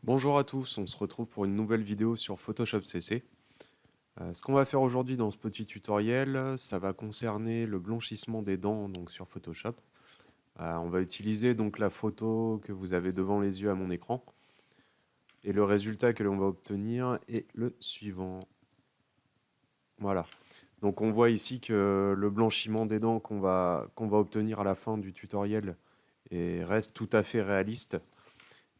Bonjour à tous, on se retrouve pour une nouvelle vidéo sur Photoshop CC. Ce qu'on va faire aujourd'hui dans ce petit tutoriel, ça va concerner le blanchissement des dents donc sur Photoshop. On va utiliser donc la photo que vous avez devant les yeux à mon écran. Et le résultat que l'on va obtenir est le suivant. Voilà. Donc on voit ici que le blanchiment des dents qu'on va obtenir à la fin du tutoriel reste tout à fait réaliste.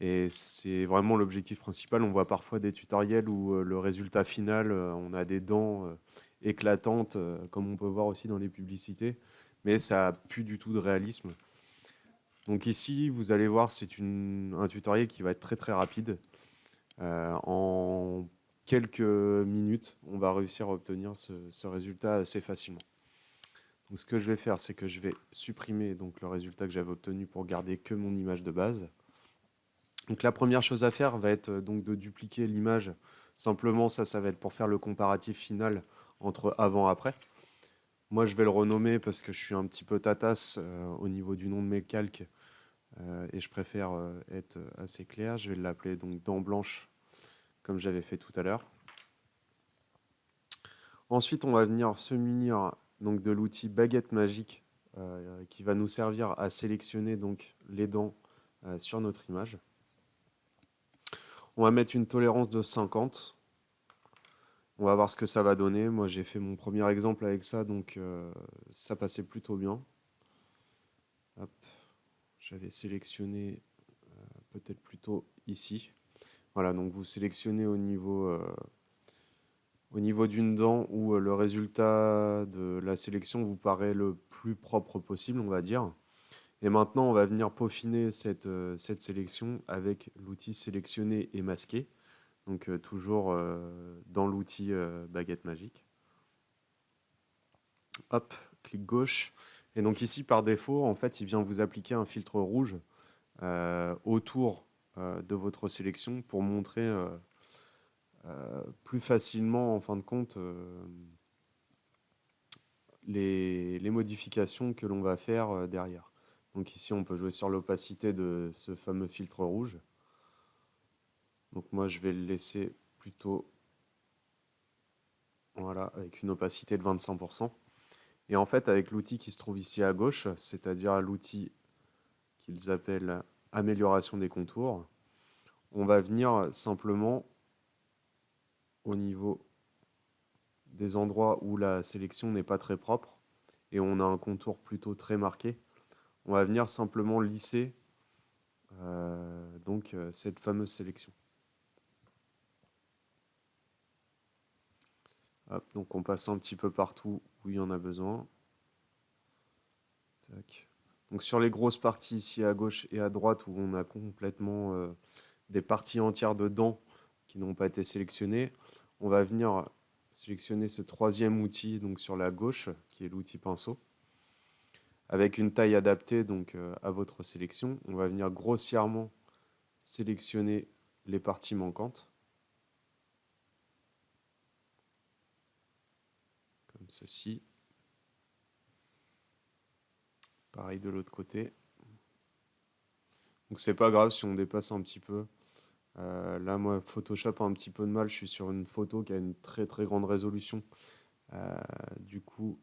Et c'est vraiment l'objectif principal. On voit parfois des tutoriels où le résultat final, on a des dents éclatantes, comme on peut voir aussi dans les publicités, mais ça n'a plus du tout de réalisme. Donc ici, vous allez voir, c'est un tutoriel qui va être très très rapide. En quelques minutes, on va réussir à obtenir ce résultat assez facilement. Donc ce que je vais faire, c'est que je vais supprimer donc, le résultat que j'avais obtenu pour garder que mon image de base. Donc la première chose à faire va être donc de dupliquer l'image. Simplement, ça va être pour faire le comparatif final entre avant et après. Moi, je vais le renommer parce que je suis un petit peu tatasse au niveau du nom de mes calques et je préfère être assez clair. Je vais l'appeler donc dent blanche comme j'avais fait tout à l'heure. Ensuite, on va venir se munir donc de l'outil baguette magique qui va nous servir à sélectionner donc les dents sur notre image. On va mettre une tolérance de 50. On va voir ce que ça va donner. Moi, j'ai fait mon premier exemple avec ça, donc ça passait plutôt bien. Hop. J'avais sélectionné peut-être plutôt ici. Voilà, donc vous sélectionnez au niveau d'une dent où le résultat de la sélection vous paraît le plus propre possible, on va dire. Et maintenant, on va venir peaufiner cette sélection avec l'outil sélectionner et masquer. Donc toujours dans l'outil baguette magique. Hop, clic gauche. Et donc ici, par défaut, en fait, il vient vous appliquer un filtre rouge autour de votre sélection pour montrer plus facilement, en fin de compte, les modifications que l'on va faire derrière. Donc ici, on peut jouer sur l'opacité de ce fameux filtre rouge. Donc moi, je vais le laisser plutôt voilà, avec une opacité de 25%. Et en fait, avec l'outil qui se trouve ici à gauche, c'est-à-dire l'outil qu'ils appellent amélioration des contours, on va venir simplement au niveau des endroits où la sélection n'est pas très propre et on a un contour plutôt très marqué, on va venir simplement lisser cette fameuse sélection. Hop, donc on passe un petit peu partout où il y en a besoin. Tac. Donc sur les grosses parties ici à gauche et à droite où on a complètement des parties entières de dents qui n'ont pas été sélectionnées, on va venir sélectionner ce troisième outil donc sur la gauche qui est l'outil pinceau. Avec une taille adaptée donc à votre sélection, on va venir grossièrement sélectionner les parties manquantes. Comme ceci. Pareil de l'autre côté. Donc c'est pas grave si on dépasse un petit peu. Là, moi, Photoshop a un petit peu de mal. Je suis sur une photo qui a une très très grande résolution. Du coup,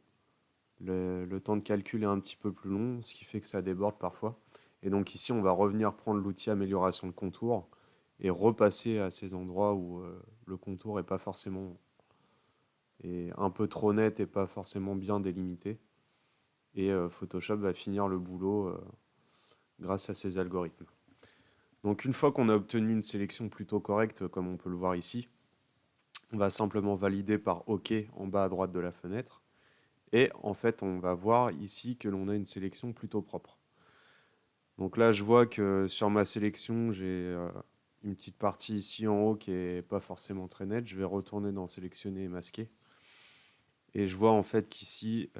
le temps de calcul est un petit peu plus long, ce qui fait que ça déborde parfois. Et donc ici, on va revenir prendre l'outil amélioration de contour et repasser à ces endroits où le contour n'est pas forcément est un peu trop net et pas forcément bien délimité. Et Photoshop va finir le boulot grâce à ces algorithmes. Donc une fois qu'on a obtenu une sélection plutôt correcte, comme on peut le voir ici, on va simplement valider par OK en bas à droite de la fenêtre. Et en fait, on va voir ici que l'on a une sélection plutôt propre. Donc là, je vois que sur ma sélection, j'ai une petite partie ici en haut qui n'est pas forcément très nette. Je vais retourner dans sélectionner et masquer. Et je vois en fait qu'ici,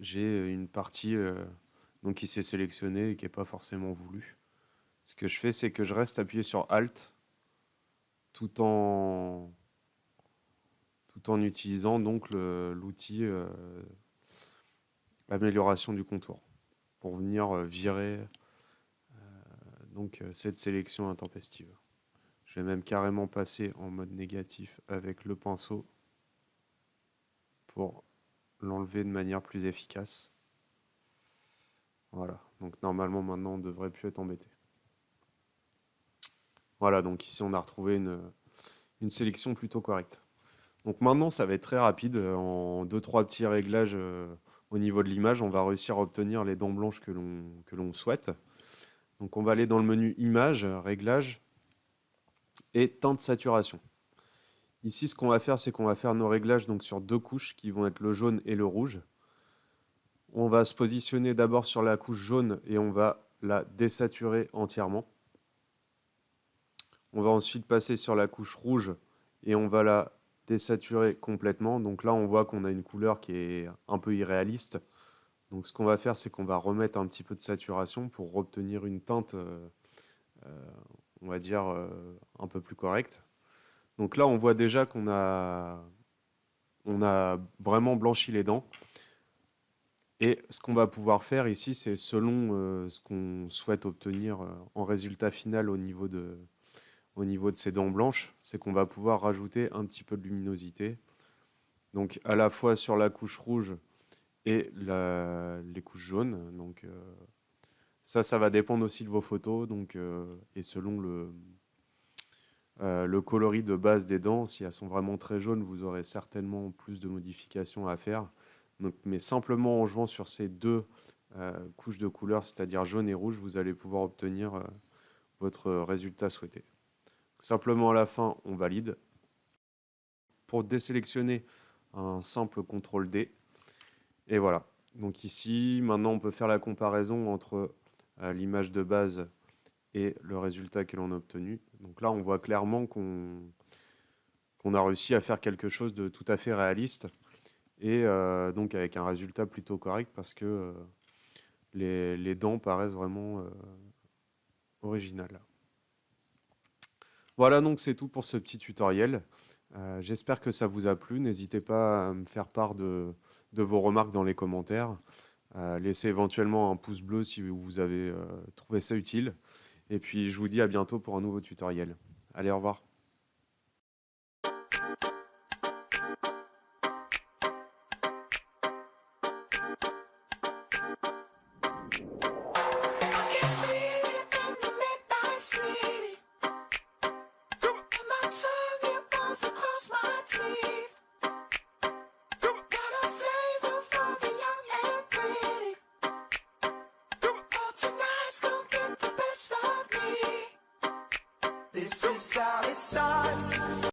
j'ai une partie donc qui s'est sélectionnée et qui n'est pas forcément voulue. Ce que je fais, c'est que je reste appuyé sur Alt tout en utilisant donc l'outil amélioration du contour pour venir virer cette sélection intempestive. Je vais même carrément passer en mode négatif avec le pinceau pour l'enlever de manière plus efficace. Voilà, donc normalement maintenant on ne devrait plus être embêté. Voilà, donc ici on a retrouvé une sélection plutôt correcte. Donc maintenant ça va être très rapide, en 2-3 petits réglages au niveau de l'image, on va réussir à obtenir les dents blanches que l'on souhaite. Donc on va aller dans le menu Images, Réglages et Teinte Saturation. Ici ce qu'on va faire, c'est qu'on va faire nos réglages donc, sur 2 couches qui vont être le jaune et le rouge. On va se positionner d'abord sur la couche jaune et on va la désaturer entièrement. On va ensuite passer sur la couche rouge et on va la désaturer complètement. Donc là, on voit qu'on a une couleur qui est un peu irréaliste. Donc ce qu'on va faire, c'est qu'on va remettre un petit peu de saturation pour obtenir une teinte, on va dire, un peu plus correcte. Donc là, on voit déjà qu'on a vraiment blanchi les dents. Et ce qu'on va pouvoir faire ici, c'est selon ce qu'on souhaite obtenir en résultat final au niveau de ces dents blanches, c'est qu'on va pouvoir rajouter un petit peu de luminosité. Donc à la fois sur la couche rouge et les couches jaunes. Donc ça va dépendre aussi de vos photos. Donc, et selon le coloris de base des dents, si elles sont vraiment très jaunes, vous aurez certainement plus de modifications à faire. Donc, mais simplement en jouant sur ces 2 couches de couleurs, c'est-à-dire jaune et rouge, vous allez pouvoir obtenir votre résultat souhaité. Simplement à la fin, on valide. Pour désélectionner, un simple CTRL D. Et voilà. Donc ici, maintenant, on peut faire la comparaison entre l'image de base et le résultat que l'on a obtenu. Donc là, on voit clairement qu'on a réussi à faire quelque chose de tout à fait réaliste et donc avec un résultat plutôt correct parce que les dents paraissent vraiment originales. Voilà, donc c'est tout pour ce petit tutoriel. J'espère que ça vous a plu. N'hésitez pas à me faire part de vos remarques dans les commentaires. Laissez éventuellement un pouce bleu si vous avez trouvé ça utile. Et puis je vous dis à bientôt pour un nouveau tutoriel. Allez, au revoir. This is how it starts.